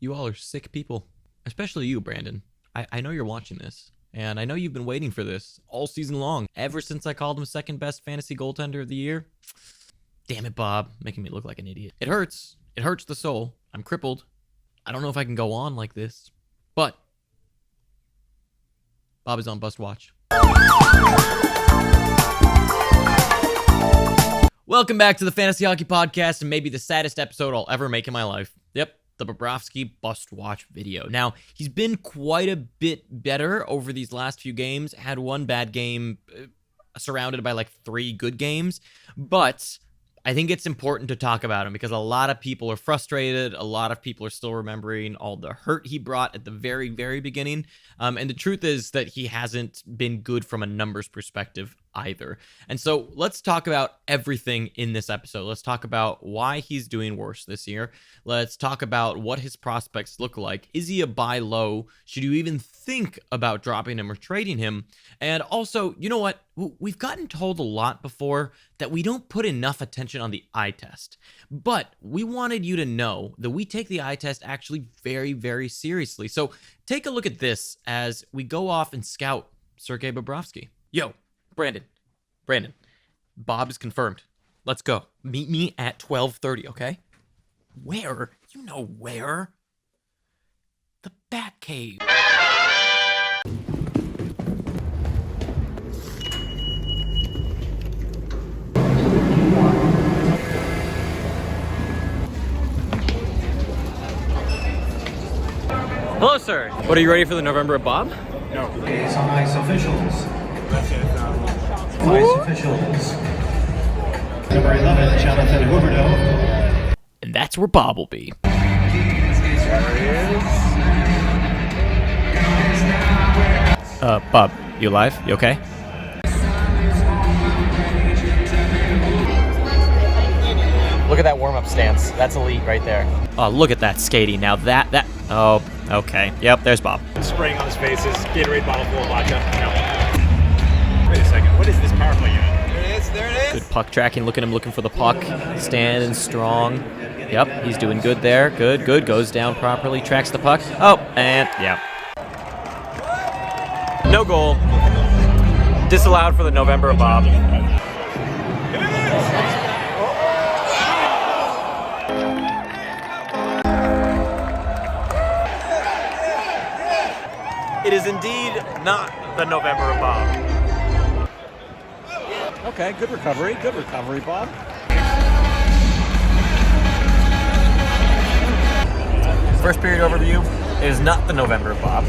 You all are sick people. Especially you, Brandon. I know you're watching this. And I know you've been waiting for this all season long. Ever since I called him second best fantasy goaltender of the year. Damn it, Bob. Making me look like an idiot. It hurts. It hurts the soul. I'm crippled. I don't know if I can go on like this. But Bob is on Bust Watch. Welcome back to the Fantasy Hockey Podcast and maybe the saddest episode I'll ever make in my life. Yep, the Bobrovsky Bust Watch video. Now, he's been quite a bit better over these last few games. Had one bad game surrounded by like 3 good games, but I think it's important to talk about him because a lot of people are frustrated. A lot of people are still remembering all the hurt he brought at the very, very beginning. And the truth is that he hasn't been good from a numbers perspective either. And so let's talk about everything in this episode. Let's talk about why he's doing worse this year. Let's talk about what his prospects look like. Is he a buy low? Should you even think about dropping him or trading him? And also, you know what? We've gotten told a lot before that we don't put enough attention on the eye test. But we wanted you to know that we take the eye test actually very, very seriously. So take a look at this as we go off and scout Sergei Bobrovsky. Yo, Brandon, Bob is confirmed. Let's go. Meet me at 12:30, okay? Where? You know where? The Batcave. Hello, sir. What, are you ready for the November of Bob? No. It's on ice officials. Ice officials. Number 11, Jonathan Huberdeau. And that's where Bob will be. There he is. Bob, you alive? You okay? Look at that warm-up stance. That's elite right there. Oh, look at that skating. Now that... Oh, okay. Yep, there's Bob. Spraying on his faces, Gatorade bottle full of vodka. No. Wait a second, what is this power play unit? There it is. Good puck tracking. Look at him looking for the puck. Standing strong. Yep, he's doing good there. Good. Goes down properly. Tracks the puck. Oh, and yeah. No goal. Disallowed for the November of Bob. It is indeed not the November of Bob. Okay, good recovery, Bob. First period overview is not the November of Bob.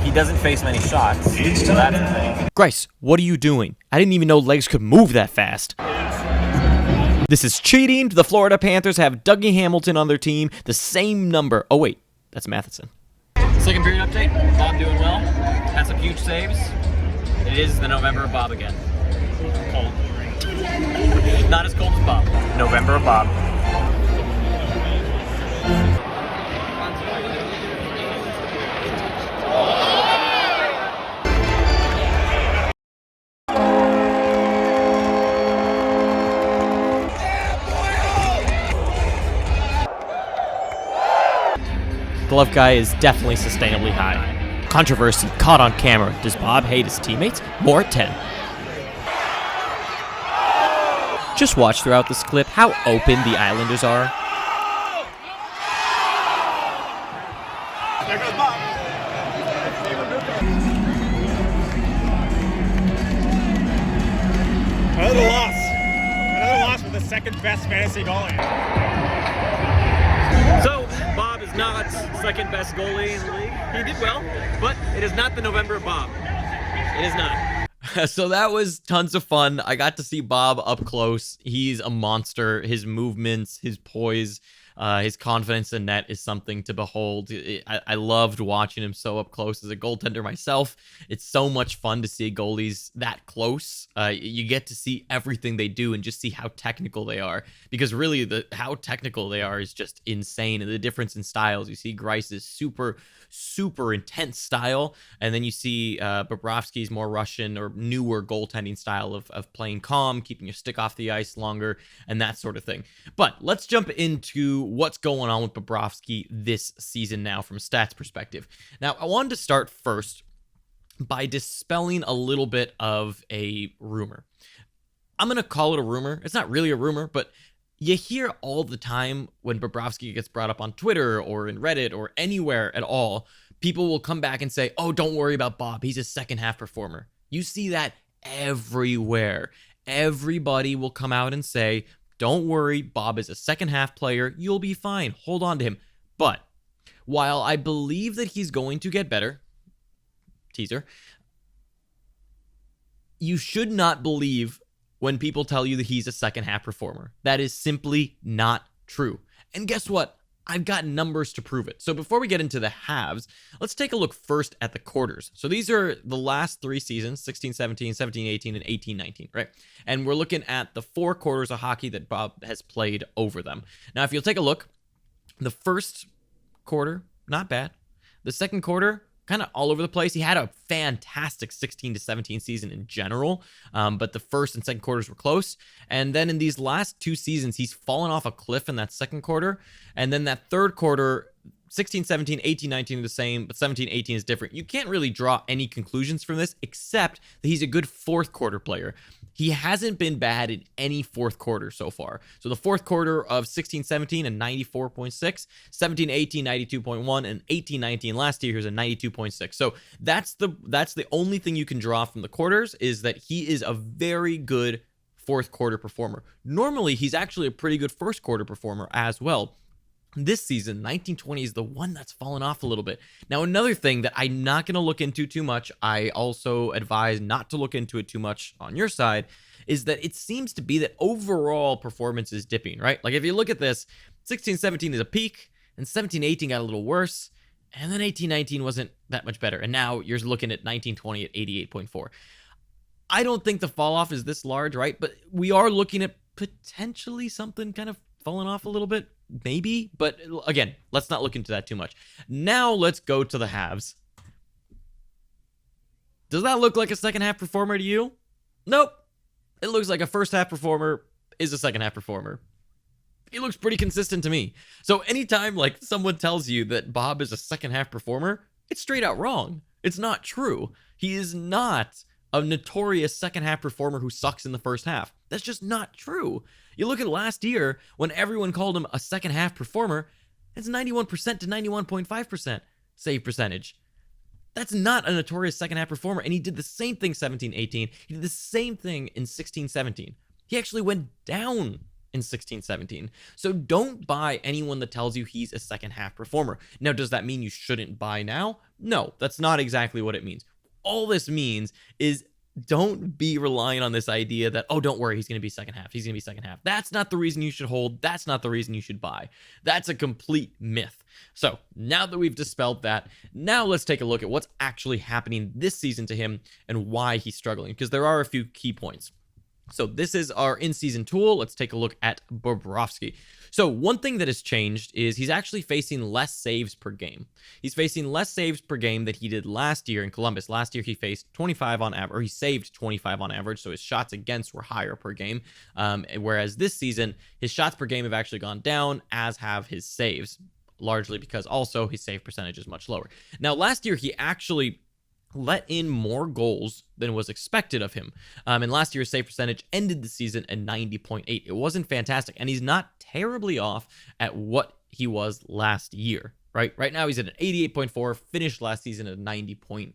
He doesn't face many shots. So that's the thing. Grice, what are you doing? I didn't even know legs could move that fast. This is cheating. The Florida Panthers have Dougie Hamilton on their team. The same number. Oh, wait. That's Matheson. Second period update. Bob doing well. Had some huge saves. It is the November of Bob again. Cold. Not as cold as Bob. November of Bob. Glove guy is definitely sustainably high. Controversy caught on camera. Does Bob hate his teammates? More at 10. Just watch throughout this clip how open the Islanders are. There goes Bob. Another loss with the second best fantasy goalie. So, Bob is not second best goalie in the league. He did well, but it is not the November of Bob. It is not. So that was tons of fun. I got to see Bob up close. He's a monster. His movements, his poise, his confidence in net is something to behold. I loved watching him so up close as a goaltender myself. It's so much fun to see goalies that close. You get to see everything they do and just see how technical they are. Because really, how technical they are is just insane. And the difference in styles. You see Grice's super intense style, and then you see Bobrovsky's more Russian or newer goaltending style of playing calm, keeping your stick off the ice longer, and that sort of thing. But let's jump into what's going on with Bobrovsky this season now from a stats perspective. Now, I wanted to start first by dispelling a little bit of a rumor. I'm going to call it a rumor. It's not really a rumor, but you hear all the time when Bobrovsky gets brought up on Twitter or in Reddit or anywhere at all, people will come back and say, oh, don't worry about Bob. He's a second half performer. You see that everywhere. Everybody will come out and say, don't worry, Bob is a second half player. You'll be fine. Hold on to him. But while I believe that he's going to get better, teaser, you should not believe when people tell you that he's a second half performer. That is simply not true. And guess what? I've got numbers to prove it. So before we get into the halves, let's take a look first at the quarters. So these are the last 3 seasons, 16-17, 17-18, and 18-19, right? And we're looking at the 4 quarters of hockey that Bob has played over them. Now, if you'll take a look, the first quarter, not bad. The second quarter, kind of all over the place. He had a fantastic 16-17 season in general, but the first and second quarters were close. And then in these last 2 seasons, he's fallen off a cliff in that second quarter. And then that third quarter, 16-17, 18-19 are the same, but 17-18 is different. You can't really draw any conclusions from this except that he's a good fourth quarter player. He hasn't been bad in any fourth quarter so far. So the fourth quarter of 16-17 and 94.6, 17-18 92.1, and 18-19 last year he was a 92.6. So that's the only thing you can draw from the quarters, is that he is a very good fourth quarter performer. Normally he's actually a pretty good first quarter performer as well. This season, 19-20 is the one that's fallen off a little bit. Now, another thing that I'm not going to look into too much, I also advise not to look into it too much on your side, is that it seems to be that overall performance is dipping, right? Like if you look at this, 16-17 is a peak, and 17-18 got a little worse, and then 18-19 wasn't that much better. And now you're looking at 19-20 at 88.4. I don't think the fall off is this large, right? But we are looking at potentially something kind of falling off a little bit. Maybe, but again, let's not look into that too much. Now let's go to the halves. Does that look like a second half performer to you? Nope. It looks like a first half performer is a second half performer. He looks pretty consistent to me. So anytime like someone tells you that Bob is a second half performer, it's straight out wrong. It's not true. He is not a notorious second half performer who sucks in the first half. That's just not true. You look at last year when everyone called him a second half performer, it's 91% to 91.5% save percentage. That's not a notorious second half performer. And he did the same thing 17-18. He did the same thing in 16-17. He actually went down in 16-17. So don't buy anyone that tells you he's a second half performer. Now, does that mean you shouldn't buy now? No, that's not exactly what it means. All this means is don't be relying on this idea that, oh, don't worry, he's going to be second half. He's going to be second half. That's not the reason you should hold. That's not the reason you should buy. That's a complete myth. So now that we've dispelled that, now let's take a look at what's actually happening this season to him and why he's struggling, because there are a few key points. So this is our in-season tool. Let's take a look at Bobrovsky. So one thing that has changed is he's actually facing less saves per game. He's facing less saves per game than he did last year in Columbus. Last year he faced 25 on average, or he saved 25 on average, so his shots against were higher per game. Whereas this season, his shots per game have actually gone down, as have his saves, largely because also his save percentage is much lower. Now, last year he actually let in more goals than was expected of him. And last year's save percentage ended the season at 90.8. It wasn't fantastic, and he's not terribly off at what he was last year, right? Right now he's at an 88.4, finished last season at 90.8.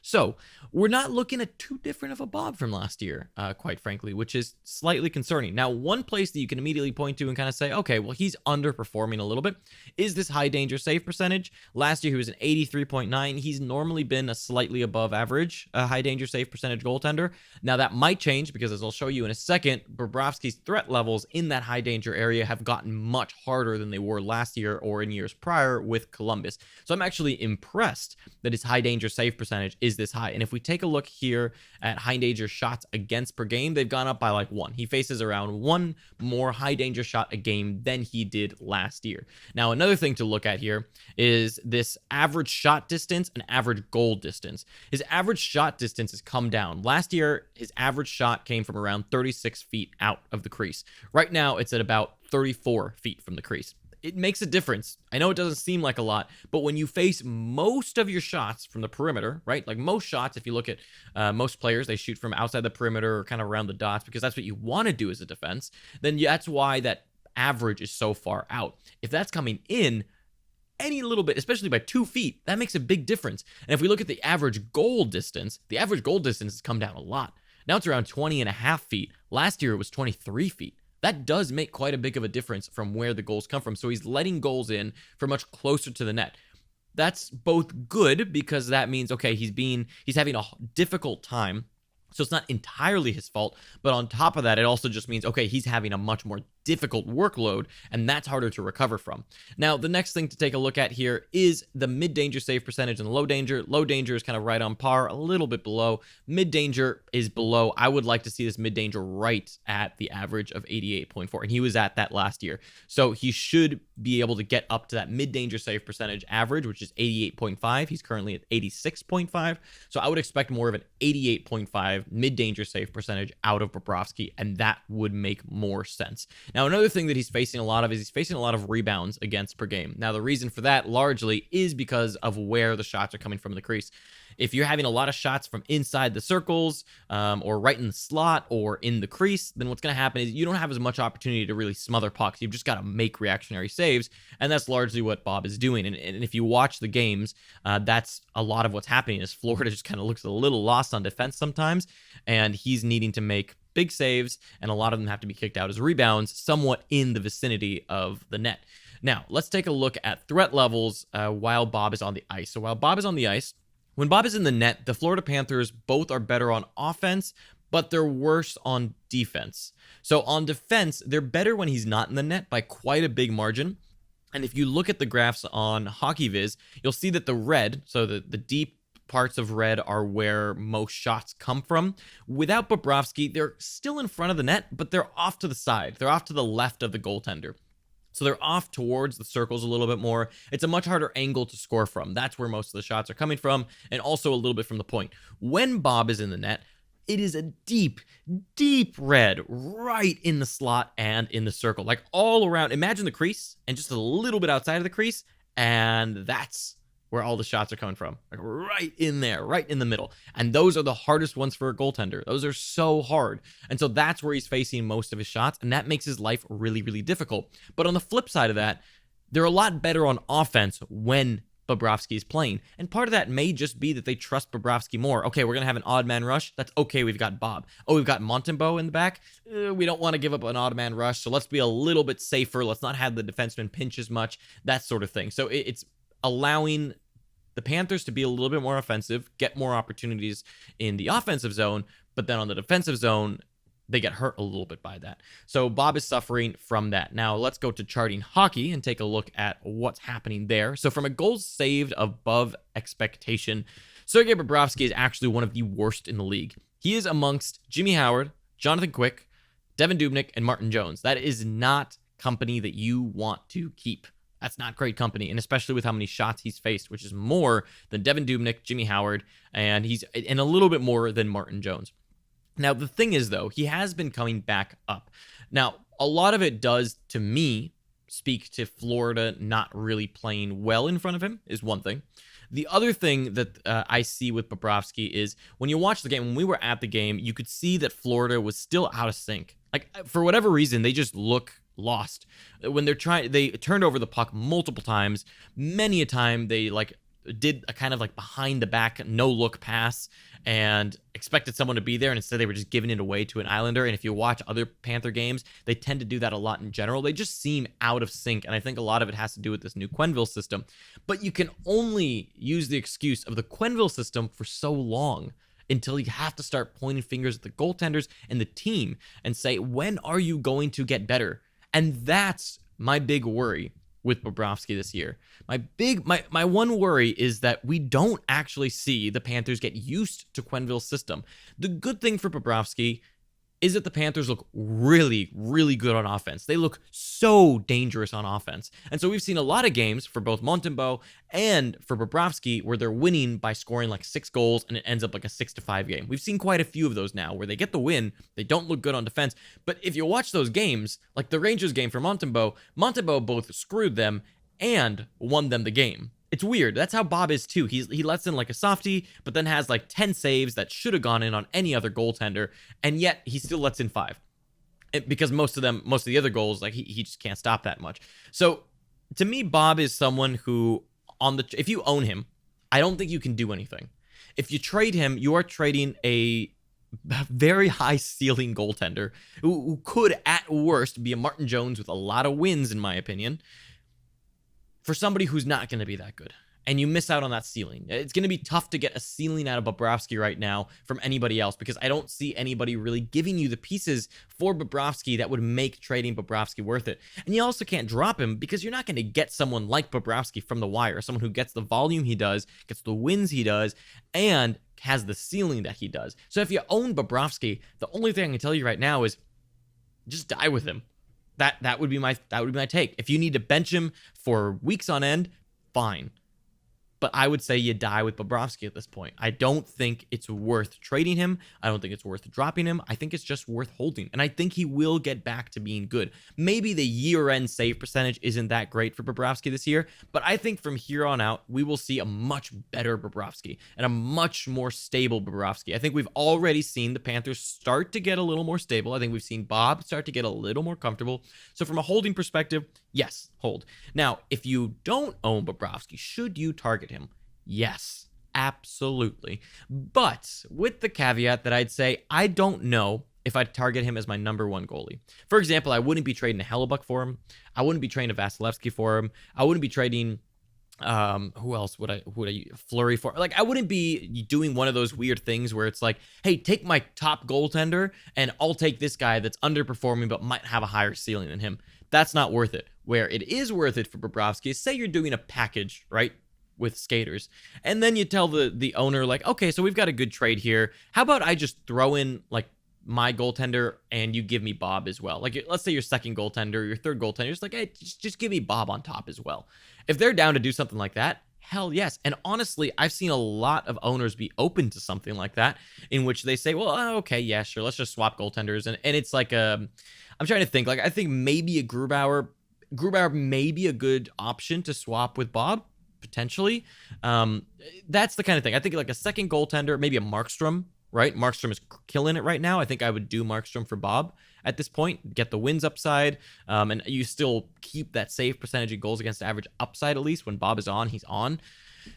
So we're not looking at too different of a Bob from last year, quite frankly, which is slightly concerning. Now, one place that you can immediately point to and kind of say, okay, well, he's underperforming a little bit, is this high danger save percentage. Last year he was an 83.9. He's normally been a slightly above average high danger save percentage goaltender. Now that might change because, as I'll show you in a second, Bobrovsky's threat levels in that high danger area have gotten much harder than they were last year or in years prior with Columbus. So I'm actually impressed that his high danger save percentage is this high. And if we take a look here at high danger shots against per game, they've gone up by like 1. He faces around 1 more high danger shot a game than he did last year. Now, another thing to look at here is this average shot distance and average goal distance. His average shot distance has come down. Last year, his average shot came from around 36 feet out of the crease. Right now, it's at about 34 feet from the crease. it makes a difference. I know it doesn't seem like a lot, but when you face most of your shots from the perimeter, right? Like most shots, if you look at most players, they shoot from outside the perimeter or kind of around the dots because that's what you want to do as a defense. Then that's why that average is so far out. If that's coming in any little bit, especially by 2 feet, that makes a big difference. And if we look at the average goal distance, the average goal distance has come down a lot. Now it's around 20.5 feet. Last year it was 23 feet. That does make quite a big of a difference from where the goals come from. So he's letting goals in from much closer to the net. That's both good because that means, okay, he's having a difficult time. So it's not entirely his fault, but on top of that, it also just means, okay, he's having a much more difficult workload, and that's harder to recover from. Now, the next thing to take a look at here is the mid-danger save percentage and the low danger. Low danger is kind of right on par, a little bit below. Mid-danger is below. I would like to see this mid-danger right at the average of 88.4, and he was at that last year. So he should be able to get up to that mid-danger save percentage average, which is 88.5. He's currently at 86.5. So I would expect more of an 88.5 mid-danger save percentage out of Bobrovsky, and that would make more sense. Now, another thing that he's facing a lot of is he's facing a lot of rebounds against per game. Now, the reason for that largely is because of where the shots are coming from in the crease. If you're having a lot of shots from inside the circles or right in the slot or in the crease, then what's going to happen is you don't have as much opportunity to really smother pucks. You've just got to make reactionary saves, and that's largely what Bob is doing. And if you watch the games, that's a lot of what's happening is Florida just kind of looks a little lost on defense sometimes, and he's needing to make big saves, and a lot of them have to be kicked out as rebounds, somewhat in the vicinity of the net. Now, let's take a look at threat levels while Bob is on the ice. So while Bob is on the ice, when Bob is in the net, the Florida Panthers both are better on offense, but they're worse on defense. So on defense, they're better when he's not in the net by quite a big margin. And if you look at the graphs on HockeyViz, you'll see that the red, so the deep parts of red are where most shots come from. Without Bobrovsky, they're still in front of the net, but they're off to the side. They're off to the left of the goaltender. So they're off towards the circles a little bit more. It's a much harder angle to score from. That's where most of the shots are coming from, and also a little bit from the point. When Bob is in the net, it is a deep, deep red right in the slot and in the circle, like all around. Imagine the crease and just a little bit outside of the crease, and that's where all the shots are coming from, like right in there, right in the middle. And those are the hardest ones for a goaltender. Those are so hard. And so that's where he's facing most of his shots, and that makes his life really, really difficult. But on the flip side of that, they're a lot better on offense when Bobrovsky is playing. And part of that may just be that they trust Bobrovsky more. Okay, we're going to have an odd man rush. That's okay. We've got Bob. Oh, we've got Montembeault in the back. We don't want to give up an odd man rush, so let's be a little bit safer. Let's not have the defenseman pinch as much, that sort of thing. So it's allowing the Panthers to be a little bit more offensive, get more opportunities in the offensive zone, but then on the defensive zone, they get hurt a little bit by that. So Bob is suffering from that. Now let's go to Charting Hockey and take a look at what's happening there. So from a goals saved above expectation, Sergei Bobrovsky is actually one of the worst in the league. He is amongst Jimmy Howard, Jonathan Quick, Devin Dubnyk, and Martin Jones. That is not company that you want to keep. That's not great company, and especially with how many shots he's faced, which is more than Devin Dubnyk, Jimmy Howard, and a little bit more than Martin Jones. Now, the thing is, though, he has been coming back up. Now, a lot of it does, to me, speak to Florida not really playing well in front of him, is one thing. The other thing that I see with Bobrovsky is when you watch the game, when we were at the game, you could see that Florida was still out of sync. Like, for whatever reason, they just look lost. When they turned over the puck multiple times. Many a time they did a kind of like behind the back no look pass and expected someone to be there, and instead they were just giving it away to an Islander. And if you watch other Panther games, they tend to do that a lot in general. They just seem out of sync, and I think a lot of it has to do with this new Quenneville system. But you can only use the excuse of the Quenneville system for so long until you have to start pointing fingers at the goaltenders and the team and say, when are you going to get better? And that's my big worry with Bobrovsky this year. My one worry is that we don't actually see the Panthers get used to Quenneville's system. The good thing for Bobrovsky is that the Panthers look really, really good on offense. They look so dangerous on offense. And so we've seen a lot of games for both Montembeault and for Bobrovsky where they're winning by scoring like 6 goals and it ends up like a 6-5 game. We've seen quite a few of those now where they get the win, they don't look good on defense. But if you watch those games, like the Rangers game for Montembeault both screwed them and won them the game. It's weird. That's how Bob is too. He lets in like a softie, but then has like 10 saves that should have gone in on any other goaltender, and yet he still lets in 5. Because most of the other goals, like he just can't stop that much. So to me, Bob is someone who if you own him, I don't think you can do anything. If you trade him, you are trading a very high ceiling goaltender who could at worst be a Martin Jones with a lot of wins, in my opinion, for somebody who's not going to be that good. And you miss out on that ceiling. It's going to be tough to get a ceiling out of Bobrovsky right now from anybody else because I don't see anybody really giving you the pieces for Bobrovsky that would make trading Bobrovsky worth it. And you also can't drop him because you're not going to get someone like Bobrovsky from the wire, someone who gets the volume he does, gets the wins he does, and has the ceiling that he does. So if you own Bobrovsky, the only thing I can tell you right now is just die with him. That would be my take. If you need to bench him for weeks on end, fine. But I would say you die with Bobrovsky at this point. I don't think it's worth trading him. I don't think it's worth dropping him. I think it's just worth holding. And I think he will get back to being good. Maybe the year-end save percentage isn't that great for Bobrovsky this year, but I think from here on out, we will see a much better Bobrovsky and a much more stable Bobrovsky. I think we've already seen the Panthers start to get a little more stable. I think we've seen Bob start to get a little more comfortable. So from a holding perspective, yes, hold. Now, if you don't own Bobrovsky, should you target him? Yes, absolutely. But with the caveat that I'd say I don't know if I'd target him as my number 1 goalie. For example, I wouldn't be trading a Hellebuck for him. I wouldn't be trading a Vasilevsky for him. I wouldn't be trading who else would I Fleury for? Like, I wouldn't be doing one of those weird things where it's like, hey, take my top goaltender and I'll take this guy that's underperforming but might have a higher ceiling than him. That's not worth it. Where it is worth it for Bobrovsky is, say you're doing a package, right, with skaters, and then you tell the owner, like, okay, so we've got a good trade here. How about I just throw in like my goaltender and you give me Bob as well? Like, let's say your second goaltender, your third goaltender, just like, hey, just give me Bob on top as well. If they're down to do something like that, hell yes. And honestly, I've seen a lot of owners be open to something like that, in which they say, well, okay, yeah, sure, let's just swap goaltenders. And it's like I'm trying to think, like, I think maybe a Grubauer may be a good option to swap with Bob, potentially. That's the kind of thing. I think like a second goaltender, maybe a Markstrom, right? Markstrom is killing it right now. I think I would do Markstrom for Bob at this point, get the wins upside, and you still keep that save percentage and goals against average upside, at least when Bob is on, he's on.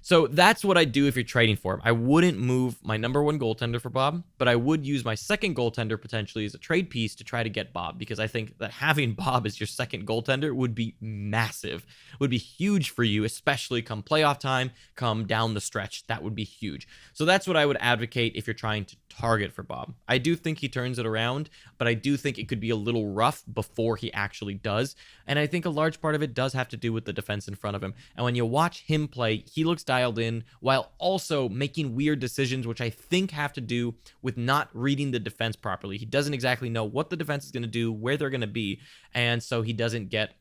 So that's what I do if you're trading for him. I wouldn't move my number 1 goaltender for Bob, but I would use my second goaltender potentially as a trade piece to try to get Bob, because I think that having Bob as your second goaltender would be massive, would be huge for you, especially come playoff time, come down the stretch. That would be huge. So that's what I would advocate if you're trying to target for Bob. I do think he turns it around, but I do think it could be a little rough before he actually does. And I think a large part of it does have to do with the defense in front of him. And when you watch him play, he looks dialed in while also making weird decisions, which I think have to do with not reading the defense properly. He doesn't exactly know what the defense is going to do, where they're going to be, and so he doesn't get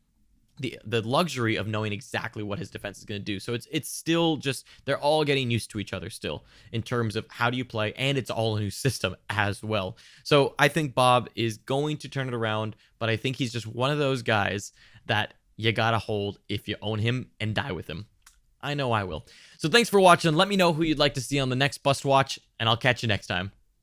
the luxury of knowing exactly what his defense is going to do. So it's still just, they're all getting used to each other still in terms of how do you play, and it's all a new system as well. So I think Bob is going to turn it around, but I think he's just one of those guys that you gotta hold if you own him and die with him. I know I will. So thanks for watching. Let me know who you'd like to see on the next Bust Watch, and I'll catch you next time.